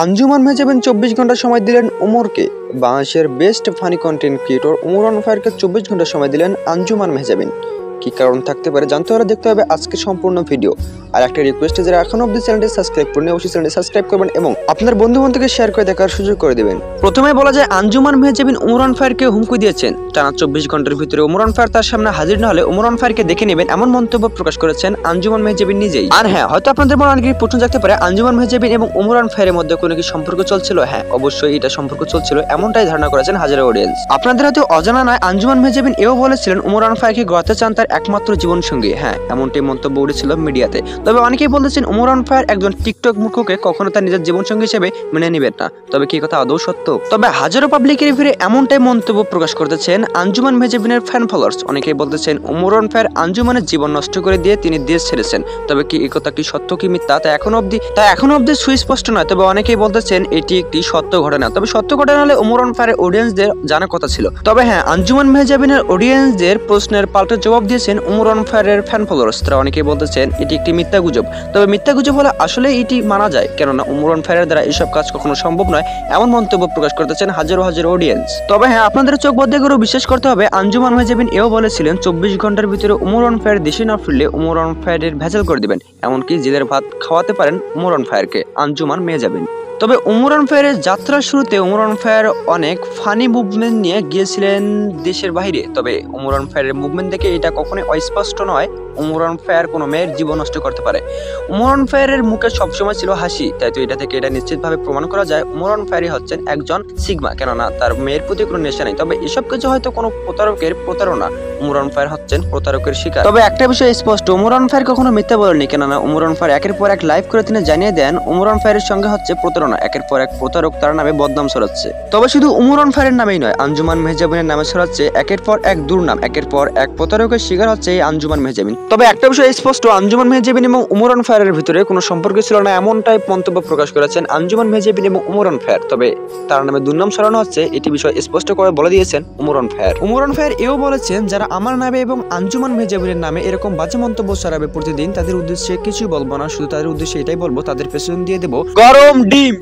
আঞ্জুমান মেহজাবিন 24 ঘন্টা সময় দিলেন ওমরকে। বাংলাদেশের best funny content creator Omar on ফায়ারকে 24 ঘন্টা সময় দিলেন আঞ্জুমান মেহজাবিন। কি কারণ থাকতে পারে জানতে হলে দেখতে হবে আজকের সম্পূর্ণ ভিডিও। আর একটা রিকোয়েস্ট, যারা এখনো অবধি চ্যানেলটি সাবস্ক্রাইব করেনি অবশ্যই চ্যানেলটি সাবস্ক্রাইব করবেন এবং আপনার বন্ধু-বান্ধবকে শেয়ার করে দেখার সুযোগ করে দিবেন। প্রথমে বলা যায় আঞ্জুমান মেহজাবিন ওমর অন ফায়ারকে হুমকি দিয়েছেন, টানা 24 ঘন্টার ভিতরে ওমর অন ফায়ার তার সামনে হাজির না হলে ওমর অন ফায়ারকে দেখে নেবেন, এমন মন্তব্য প্রকাশ করেছেন আঞ্জুমান মেহজাবিন নিজেই। আর হ্যাঁ, হয়তো আপনাদের মনে অনেকেই প্রশ্ন জাগতে পারে আঞ্জুমান মেহজাবিন এবং ওমর অন ফায়ারের মধ্যে কোনো কি সম্পর্ক চলছিল। হ্যাঁ, অবশ্যই এটা সম্পর্ক চলছিল, এমনটাই ধারণা করেছেন হাজারো অডিয়েন্স। আপনাদের হয়তো অজানা নয়, আঞ্জুমান মেহজাবিন এও বলেছিলেন ওমর অন ফায়ারকে গড়াতে চান তার একমাত্র জীবন সঙ্গী। হ্যাঁ, এমনটাই মন্তব্য উঠেছিল মিডিয়াতে। তবে অনেকেই বলতেছেন ওমর অন ফায়ার একজন টিকটক মূর্খকে কখনো তার নিজের জীবন সঙ্গী হিসেবে মেনে নেবেন না। তবে কি কথা আদৌ সত্য? তবে হাজারো পাবলিকের ভিড়ে এমনটাই মন্তব্য প্রকাশ করতেছেন আঞ্জুমান মেহজাবিনের ফ্যান ফলোয়ার্স। অনেকেই বলতেছেন ওমর অন ফায়ার আঞ্জুমানের জীবন নষ্ট করে দিয়ে তিনি দেশ ছেড়েছেন। তবে কি এই কথা কি সত্য কি মিথ্যা তা এখনো অবধি সুস্পষ্ট নয়। তবে অনেকেই বলতেছেন এটি একটি সত্য ঘটনা। তবে সত্য ঘটনা হলে ওমর অন ফায়ারের অডিয়েন্সদের জানার কথা ছিল। তবে হ্যাঁ, আঞ্জুমান মেহজাবিনের অডিয়েন্সদের প্রশ্নের পাল্টা জবাব দিয়েছেন ওমর অন ফায়ারের ফ্যান ফলোয়ার্স। তারা অনেকেই বলতেছেন এটি একটি মিথ্যা গুজব। তবে মিথ্যা গুজব হলে আসলে এটি মানা যায়, কেননা ওমর অন ফায়ারের দ্বারা এইসব কাজ কখনো সম্ভব নয়, এমন মন্তব্য প্রকাশ করতেছেন হাজারো অডিয়েন্স। তবে হ্যাঁ, আপনাদের চোখ বদ্ধ করে বিশ্বাস করতে হবে আঞ্জুমান মেহজাবিন এও বলেছিলেন 24 ঘন্টার ভিতরে ওমর অন ফায়ার দেশে না ফিরলে ওমর অন ফায়ারের ভেজাল করে দিবেন, এমনকি জেলের ভাত খাওয়াতে পারেন ওমর অন ফায়ারকে আঞ্জুমান মেহজাবিন। তবে ওমর অন ফায়ারের যাত্রার শুরুতে ওমর অন ফায়ার অনেক ফানি মুভমেন্ট নিয়ে গিয়েছিলেন দেশের বাইরে। তবে ওমর অন ফায়ারের মুভমেন্ট দেখে এটা কখনোই অস্পষ্ট নয় ওমর অন ফায়ার কোনো মেয়ের জীবন নষ্ট করতে পারে। ওমর অন ফায়ারের মুখে সবসময় ছিল হাসি, তাই তো এটা থেকে এটা নিশ্চিতভাবে প্রমাণ করা যায় ওমর অন ফায়ারই হচ্ছেন একজন সিগমা, কেননা তার মেয়ের প্রতি কোনো নেশা নেই। তবে এসব কিছু হয়তো কোনো প্রতারকের প্রতারণা, ওমর অন ফায়ার হচ্ছেন প্রতারকের শিকার। তবে একটা বিষয় স্পষ্ট, ওমর অন ফায়ার কখনো মিথ্যা বলেনি, কেননা ওমর অন ফায়ার একের পর এক লাইভ করে তিনি জানিয়ে দেন ওমর অন ফায়ারের সঙ্গে হচ্ছে প্রতারণা, একের পর এক প্রতারক তার নামে বদনাম ছড়াচ্ছে। তবে শুধু ওমর অন ফায়ারের নামেই নয়, আঞ্জুমান মেহজাবিনের নামে ছড়াচ্ছে একের পর এক দুর্নাম, একের পর এক প্রতারকের শিকার হচ্ছে এই আঞ্জুমান মেহজাবিন। তবে একটা বিষয় স্পষ্ট, আঞ্জুমান মেহজাবিন এবং ওমর অন ফায়ারের ভিতরে কোনো সম্পর্ক ছিল না, এমনটাই মন্তব্য প্রকাশ করেছেন আঞ্জুমান মেহজাবিন এবং ওমর অন ফায়ার। তবে তার নামে দুর্নাম ছড়ানো হচ্ছে এটি বিষয় স্পষ্ট করে বলে দিয়েছেন Omar on fire. Omar on fire এও বলেছেন যারা আমার নামে এবং আঞ্জুমান মেহজাবিনের নামে এরকম বাজে মন্তব্য ছড়াবে প্রতিদিন, তাদের উদ্দেশ্যে কিছুই বলবো না, শুধু তাদের উদ্দেশ্যে এটাই বলবো তাদের পেছন দিয়ে দেবো গরম ডিম।